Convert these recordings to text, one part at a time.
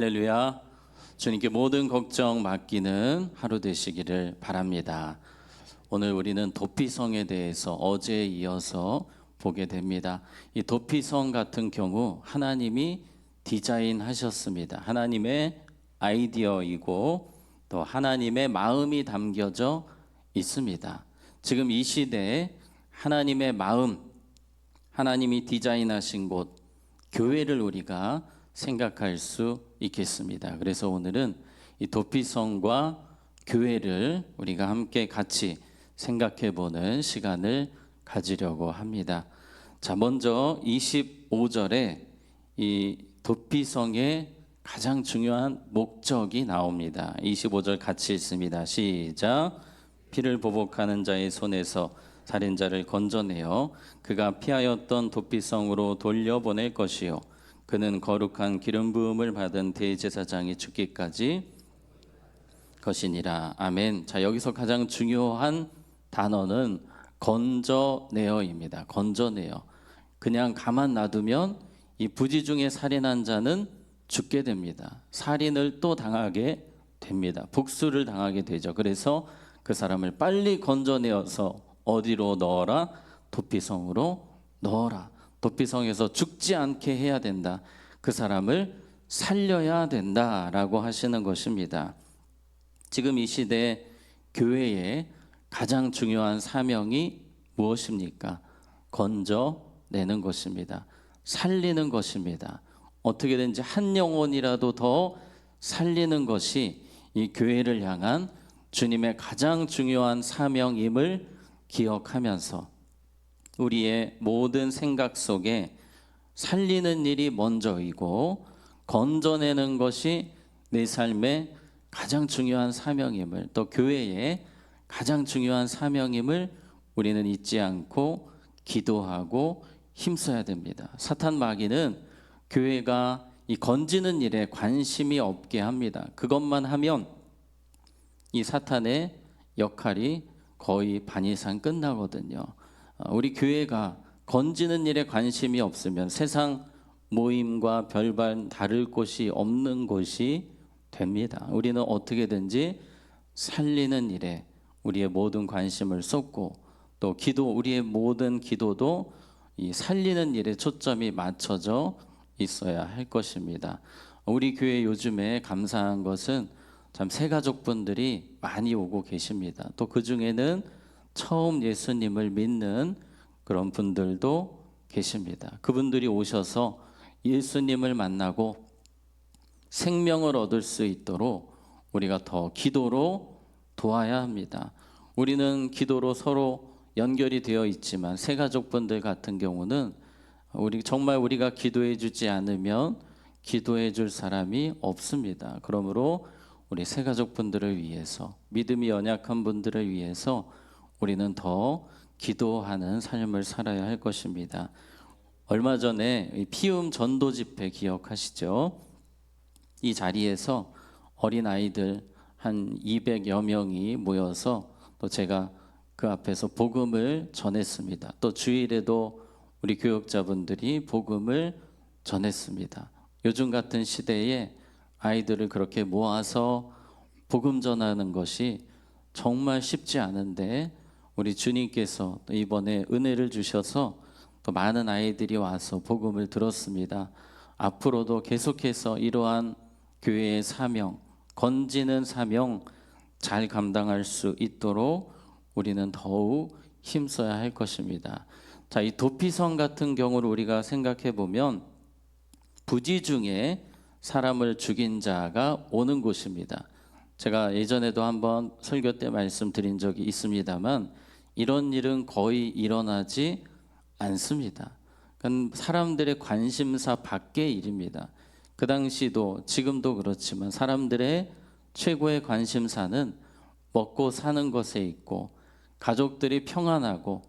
할렐루야. 주님께 모든 걱정 맡기는 하루 되시기를 바랍니다. 오늘 우리는 도피성에 대해서 어제에 이어서 보게 됩니다. 이 도피성 같은 경우 하나님이 디자인하셨습니다. 하나님의 아이디어이고 또 하나님의 마음이 담겨져 있습니다. 지금 이 시대에 하나님의 마음, 하나님이 디자인하신 곳, 교회를 우리가 생각할 수 있겠습니다. 그래서 오늘은 이 도피성과 교회를 우리가 함께 같이 생각해 보는 시간을 가지려고 합니다. 자, 먼저 25절에 이 도피성의 가장 중요한 목적이 나옵니다. 25절 같이 읽습니다. 시작. 피를 보복하는 자의 손에서 살인자를 건져내어 그가 피하였던 도피성으로 돌려보낼 것이요 그는 거룩한 기름 부음을 받은 대제사장이 죽기까지 것이니라. 아멘. 자, 여기서 가장 중요한 단어는 건져내어입니다. 건져내어. 그냥 가만 놔두면 이 부지 중에 살인한 자는 죽게 됩니다. 살인을 또 당하게 됩니다. 복수를 당하게 되죠. 그래서 그 사람을 빨리 건져내어서 어디로 넣어라? 도피성으로 넣어라. 도피성에서 죽지 않게 해야 된다. 그 사람을 살려야 된다라고 하시는 것입니다. 지금 이 시대 교회의 가장 중요한 사명이 무엇입니까? 건져내는 것입니다. 살리는 것입니다. 어떻게든지 한 영혼이라도 더 살리는 것이 이 교회를 향한 주님의 가장 중요한 사명임을 기억하면서 우리의 모든 생각 속에 살리는 일이 먼저이고 건져내는 것이 내 삶의 가장 중요한 사명임을, 또 교회의 가장 중요한 사명임을 우리는 잊지 않고 기도하고 힘써야 됩니다. 사탄 마귀는 교회가 이 건지는 일에 관심이 없게 합니다. 그것만 하면 이 사탄의 역할이 거의 반 이상 끝나거든요. 우리 교회가 건지는 일에 관심이 없으면 세상 모임과 별반 다를 곳이 없는 곳이 됩니다. 우리는 어떻게든지 살리는 일에 우리의 모든 관심을 쏟고 또 우리의 모든 기도도 이 살리는 일에 초점이 맞춰져 있어야 할 것입니다. 우리 교회 요즘에 감사한 것은 참 새가족분들이 많이 오고 계십니다. 또 그 중에는 처음 예수님을 믿는 그런 분들도 계십니다. 그분들이 오셔서 예수님을 만나고 생명을 얻을 수 있도록 우리가 더 기도로 도와야 합니다. 우리는 기도로 서로 연결이 되어 있지만 새가족분들 같은 경우는 정말 우리가 기도해 주지 않으면 기도해 줄 사람이 없습니다. 그러므로 우리 새가족분들을 위해서, 믿음이 연약한 분들을 위해서 우리는 더 기도하는 삶을 살아야 할 것입니다. 얼마 전에 피움 전도 집회 기억하시죠? 이 자리에서 어린 아이들 한 200여 명이 모여서 또 제가 그 앞에서 복음을 전했습니다. 또 주일에도 우리 교역자분들이 복음을 전했습니다. 요즘 같은 시대에 아이들을 그렇게 모아서 복음 전하는 것이 정말 쉽지 않은데 우리 주님께서 또 이번에 은혜를 주셔서 또 많은 아이들이 와서 복음을 들었습니다. 앞으로도 계속해서 이러한 교회의 사명, 건지는 사명 잘 감당할 수 있도록 우리는 더욱 힘써야 할 것입니다. 자, 이 도피성 같은 경우를 우리가 생각해 보면 부지 중에 사람을 죽인 자가 오는 곳입니다. 제가 예전에도 한번 설교 때 말씀드린 적이 있습니다만 이런 일은 거의 일어나지 않습니다. 그건 사람들의 관심사 밖의 일입니다. 그 당시도 지금도 그렇지만 사람들의 최고의 관심사는 먹고 사는 것에 있고 가족들이 평안하고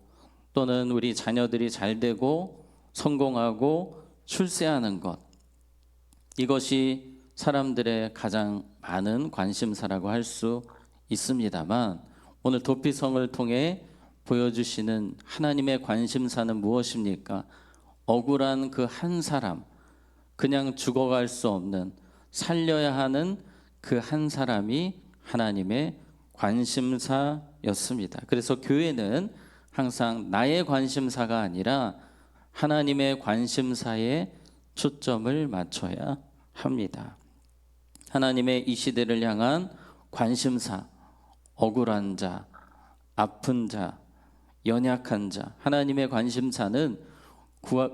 또는 우리 자녀들이 잘 되고 성공하고 출세하는 것, 이것이 사람들의 가장 많은 관심사라고 할 수 있습니다만 오늘 도피성을 통해 보여주시는 하나님의 관심사는 무엇입니까? 억울한 그 한 사람, 그냥 죽어갈 수 없는 살려야 하는 그 한 사람이 하나님의 관심사였습니다. 그래서 교회는 항상 나의 관심사가 아니라 하나님의 관심사에 초점을 맞춰야 합니다. 하나님의 이 시대를 향한 관심사, 억울한 자, 아픈 자, 연약한 자, 하나님의 관심사는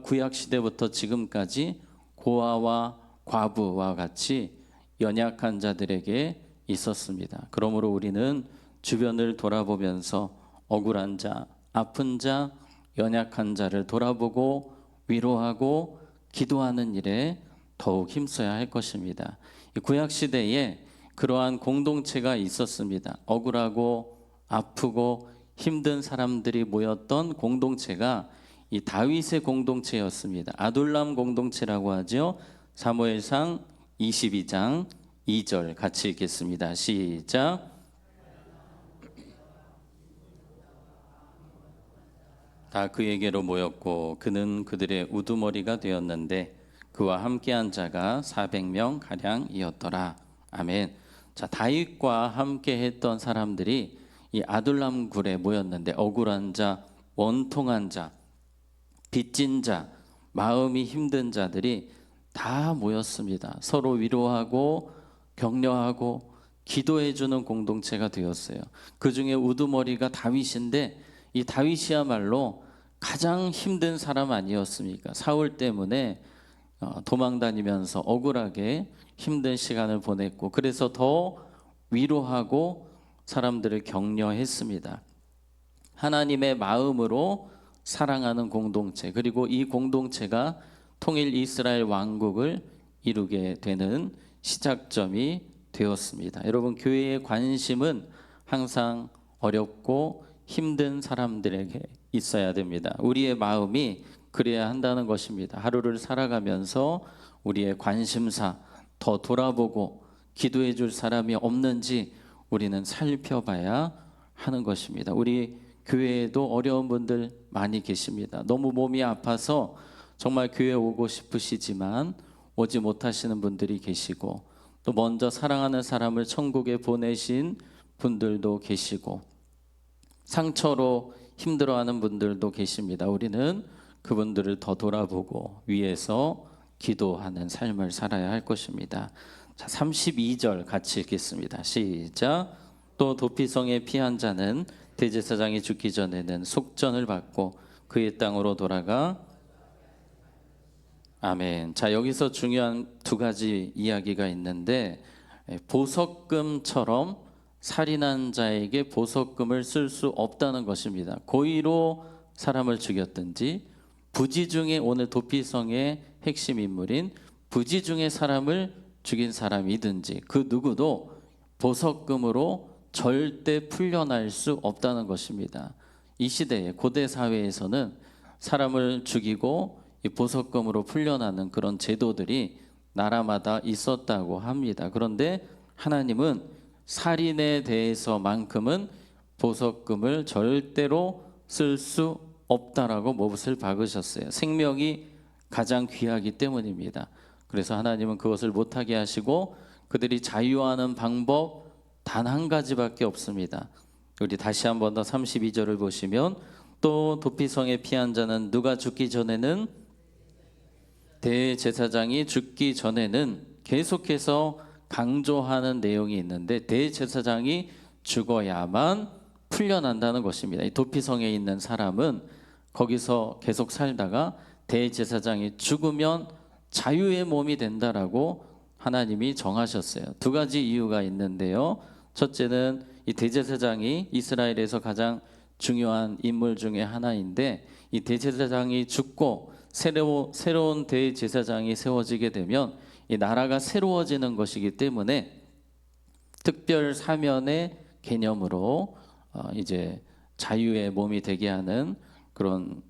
구약 시대부터 지금까지 고아와 과부와 같이 연약한 자들에게 있었습니다. 그러므로 우리는 주변을 돌아보면서 억울한 자, 아픈 자, 연약한 자를 돌아보고 위로하고 기도하는 일에 더욱 힘써야 할 것입니다. 구약 시대에 그러한 공동체가 있었습니다. 억울하고 아프고 힘든 사람들이 모였던 공동체가 이 다윗의 공동체였습니다. 아둘람 공동체라고 하죠. 사무엘상 22장 2절 같이 읽겠습니다. 시작. 다 그에게로 모였고 그는 그들의 우두머리가 되었는데 그와 함께한 자가 400명 가량이었더라. 아멘. 자, 다윗과 함께 했던 사람들이 이 아둘람 굴에 모였는데 억울한 자, 원통한 자, 빚진 자, 마음이 힘든 자들이 다 모였습니다. 서로 위로하고 격려하고 기도해 주는 공동체가 되었어요. 그 중에 우두머리가 다윗인데 이 다윗이야말로 가장 힘든 사람 아니었습니까? 사울 때문에 도망 다니면서 억울하게 힘든 시간을 보냈고 그래서 더 위로하고 사람들을 격려했습니다. 하나님의 마음으로 사랑하는 공동체, 그리고 이 공동체가 통일 이스라엘 왕국을 이루게 되는 시작점이 되었습니다. 여러분, 교회의 관심은 항상 어렵고 힘든 사람들에게 있어야 됩니다. 우리의 마음이 그래야 한다는 것입니다. 하루를 살아가면서 우리의 관심사 더 돌아보고 기도해 줄 사람이 없는지 우리는 살펴봐야 하는 것입니다. 우리 교회에도 어려운 분들 많이 계십니다. 너무 몸이 아파서 정말 교회 오고 싶으시지만 오지 못하시는 분들이 계시고 또 먼저 사랑하는 사람을 천국에 보내신 분들도 계시고 상처로 힘들어하는 분들도 계십니다. 우리는 그분들을 더 돌아보고 위에서 기도하는 삶을 살아야 할 것입니다. 자, 32절 같이 읽겠습니다. 시작. 또 도피성에 피한 자는 대제사장이 죽기 전에는 속전을 받고 그의 땅으로 돌아가. 아멘. 자, 여기서 중요한 두 가지 이야기가 있는데 보석금처럼 살인한 자에게 보석금을 쓸 수 없다는 것입니다. 고의로 사람을 죽였든지 부지 중에 오늘 도피성의 핵심 인물인 부지 중에 사람을 죽인 사람이든지 그 누구도 보석금으로 절대 풀려날 수 없다는 것입니다. 이 시대에 고대 사회에서는 사람을 죽이고 이 보석금으로 풀려나는 그런 제도들이 나라마다 있었다고 합니다. 그런데 하나님은 살인에 대해서만큼은 보석금을 절대로 쓸 수 없다라고 못을 박으셨어요. 생명이 가장 귀하기 때문입니다. 그래서 하나님은 그것을 못하게 하시고 그들이 자유하는 방법 단 한 가지밖에 없습니다. 우리 다시 한 번 더 32절을 보시면 또 도피성에 피한 자는 누가 죽기 전에는 대제사장이 죽기 전에는 계속해서 강조하는 내용이 있는데 대제사장이 죽어야만 풀려난다는 것입니다. 이 도피성에 있는 사람은 거기서 계속 살다가 대제사장이 죽으면 자유의 몸이 된다라고 하나님이 정하셨어요. 두 가지 이유가 있는데요. 첫째는 이 대제사장이 이스라엘에서 가장 중요한 인물 중에 하나인데 이 대제사장이 죽고 새로운 대제사장이 세워지게 되면 이 나라가 새로워지는 것이기 때문에 특별 사면의 개념으로 이제 자유의 몸이 되게 하는 그런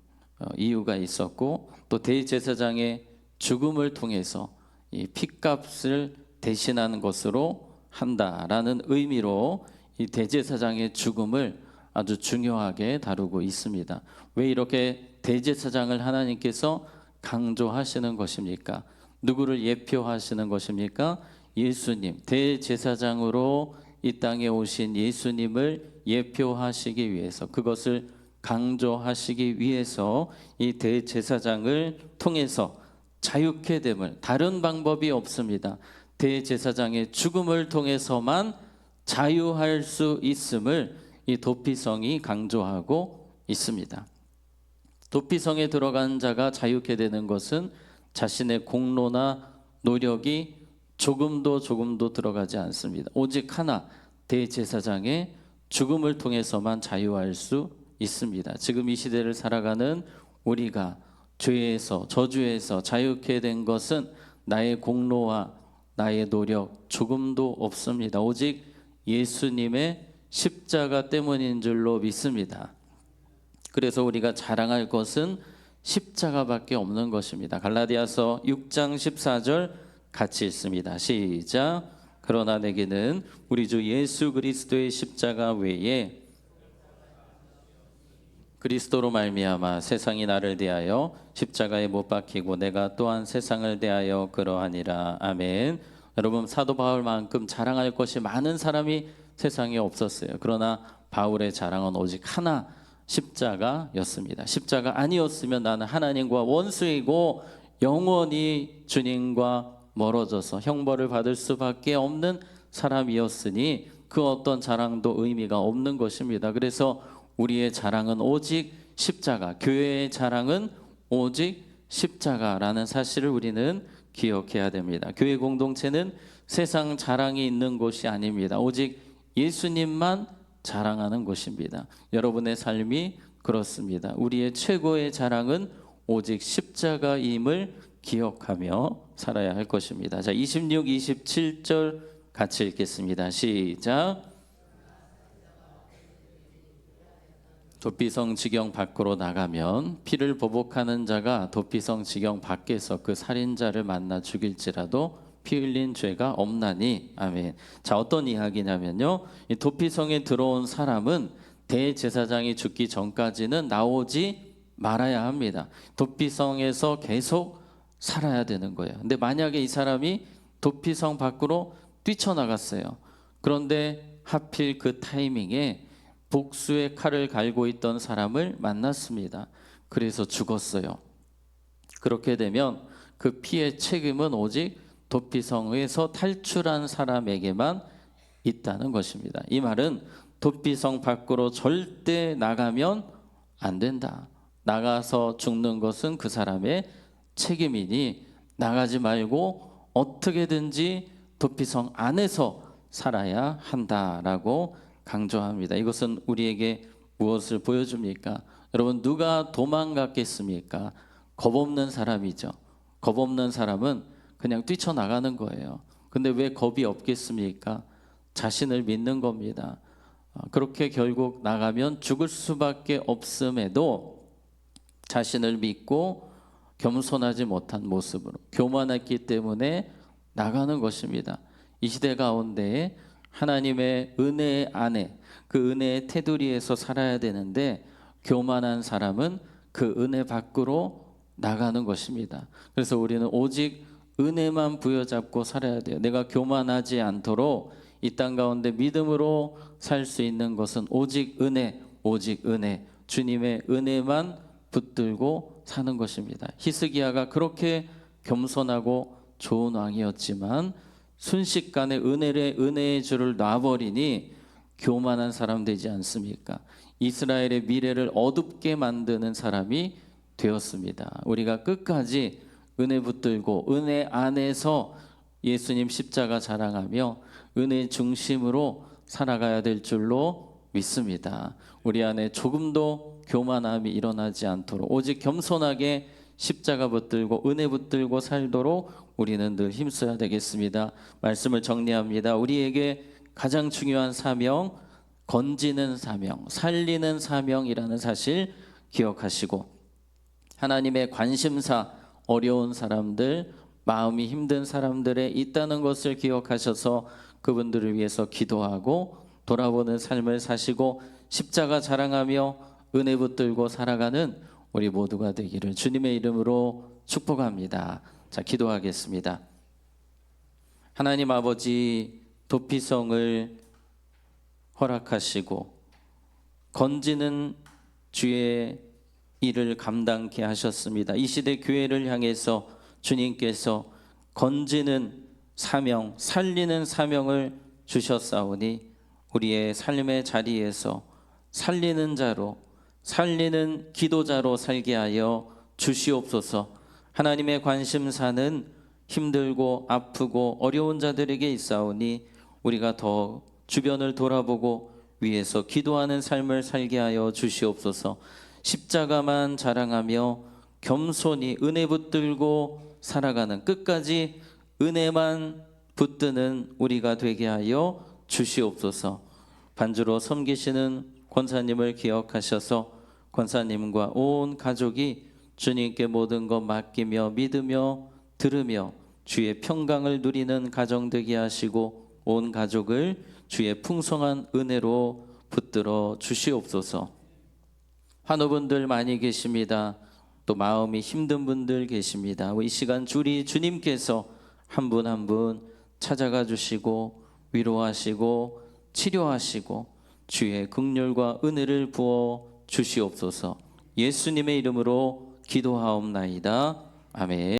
이유가 있었고 또 대제사장의 죽음을 통해서 이 핏값을 대신하는 것으로 한다라는 의미로 이 대제사장의 죽음을 아주 중요하게 다루고 있습니다. 왜 이렇게 대제사장을 하나님께서 강조하시는 것입니까? 누구를 예표하시는 것입니까? 예수님, 대제사장으로 이 땅에 오신 예수님을 예표하시기 위해서, 그것을 강조하시기 위해서 이 대제사장을 통해서 자유케 됨을, 다른 방법이 없습니다. 대제사장의 죽음을 통해서만 자유할 수 있음을 이 도피성이 강조하고 있습니다. 도피성에 들어간 자가 자유케 되는 것은 자신의 공로나 노력이 조금도 들어가지 않습니다. 오직 하나, 대제사장의 죽음을 통해서만 자유할 수 있습니다. 지금 이 시대를 살아가는 우리가 죄에서, 저주에서 자유케 된 것은 나의 공로와 나의 노력 조금도 없습니다. 오직 예수님의 십자가 때문인 줄로 믿습니다. 그래서 우리가 자랑할 것은 십자가밖에 없는 것입니다. 갈라디아서 6장 14절 같이 읽습니다. 시작. 그러나 내게는 우리 주 예수 그리스도의 십자가 외에 그리스도로 말미암아 세상이 나를 대하여 십자가에 못 박히고 내가 또한 세상을 대하여 그러하니라. 아멘. 여러분, 사도 바울만큼 자랑할 것이 많은 사람이 세상에 없었어요. 그러나 바울의 자랑은 오직 하나, 십자가였습니다. 십자가 아니었으면 나는 하나님과 원수이고 영원히 주님과 멀어져서 형벌을 받을 수밖에 없는 사람이었으니 그 어떤 자랑도 의미가 없는 것입니다. 그래서 우리의 자랑은 오직 십자가, 교회의 자랑은 오직 십자가라는 사실을 우리는 기억해야 됩니다. 교회 공동체는 세상 자랑이 있는 곳이 아닙니다. 오직 예수님만 자랑하는 곳입니다. 여러분의 삶이 그렇습니다. 우리의 최고의 자랑은 오직 십자가임을 기억하며 살아야 할 것입니다. 자, 26, 27절 같이 읽겠습니다. 시작. 도피성 지경 밖으로 나가면 피를 보복하는 자가 도피성 지경 밖에서 그 살인자를 만나 죽일지라도 피 흘린 죄가 없나니. 아멘. 자, 어떤 이야기냐면요, 이 도피성에 들어온 사람은 대제사장이 죽기 전까지는 나오지 말아야 합니다. 도피성에서 계속 살아야 되는 거예요. 근데 만약에 이 사람이 도피성 밖으로 뛰쳐나갔어요. 그런데 하필 그 타이밍에 복수의 칼을 갈고 있던 사람을 만났습니다. 그래서 죽었어요. 그렇게 되면 그 피의 책임은 오직 도피성에서 탈출한 사람에게만 있다는 것입니다. 이 말은 도피성 밖으로 절대 나가면 안 된다. 나가서 죽는 것은 그 사람의 책임이니 나가지 말고 어떻게든지 도피성 안에서 살아야 한다라고 강조합니다. 이것은 우리에게 무엇을 보여줍니까? 여러분, 누가 도망갔겠습니까? 겁 없는 사람이죠. 겁 없는 사람은 그냥 뛰쳐나가는 거예요. 근데 왜 겁이 없겠습니까? 자신을 믿는 겁니다. 그렇게 결국 나가면 죽을 수밖에 없음에도 자신을 믿고 겸손하지 못한 모습으로 교만했기 때문에 나가는 것입니다. 이 시대 가운데 하나님의 은혜 안에, 그 은혜의 테두리에서 살아야 되는데 교만한 사람은 그 은혜 밖으로 나가는 것입니다. 그래서 우리는 오직 은혜만 부여잡고 살아야 돼요. 내가 교만하지 않도록 이 땅 가운데 믿음으로 살 수 있는 것은 오직 은혜, 오직 은혜, 주님의 은혜만 붙들고 사는 것입니다. 히스기야가 그렇게 겸손하고 좋은 왕이었지만 순식간에 은혜의 줄을 놔버리니 교만한 사람 되지 않습니까? 이스라엘의 미래를 어둡게 만드는 사람이 되었습니다. 우리가 끝까지 은혜 붙들고 은혜 안에서 예수님 십자가 자랑하며 은혜 중심으로 살아가야 될 줄로 믿습니다. 우리 안에 조금도 교만함이 일어나지 않도록 오직 겸손하게 십자가 붙들고 은혜 붙들고 살도록 우리는 늘 힘써야 되겠습니다. 말씀을 정리합니다. 우리에게 가장 중요한 사명, 건지는 사명, 살리는 사명이라는 사실 기억하시고 하나님의 관심사, 어려운 사람들, 마음이 힘든 사람들에 있다는 것을 기억하셔서 그분들을 위해서 기도하고 돌아보는 삶을 사시고 십자가 자랑하며 은혜 붙들고 살아가는 우리 모두가 되기를 주님의 이름으로 축복합니다. 자, 기도하겠습니다. 하나님 아버지 도피성을 허락하시고 건지는 주의 일을 감당케 하셨습니다. 이 시대 교회를 향해서 주님께서 건지는 사명, 살리는 사명을 주셨사오니 우리의 삶의 자리에서 살리는 자로, 살리는 기도자로 살게 하여 주시옵소서. 하나님의 관심사는 힘들고 아프고 어려운 자들에게 있사오니 우리가 더 주변을 돌아보고 위에서 기도하는 삶을 살게 하여 주시옵소서. 십자가만 자랑하며 겸손히 은혜 붙들고 살아가는, 끝까지 은혜만 붙드는 우리가 되게 하여 주시옵소서. 반주로 섬기시는 권사님을 기억하셔서 권사님과 온 가족이 주님께 모든 것 맡기며 믿으며 들으며 주의 평강을 누리는 가정 되게 하시고 온 가족을 주의 풍성한 은혜로 붙들어 주시옵소서. 환우분들 많이 계십니다. 또 마음이 힘든 분들 계십니다. 이 시간 주님께서 한 분 한 분 찾아가 주시고 위로하시고 치료하시고 주의 긍휼과 은혜를 부어 주시옵소서. 예수님의 이름으로 기도하옵나이다. 아멘.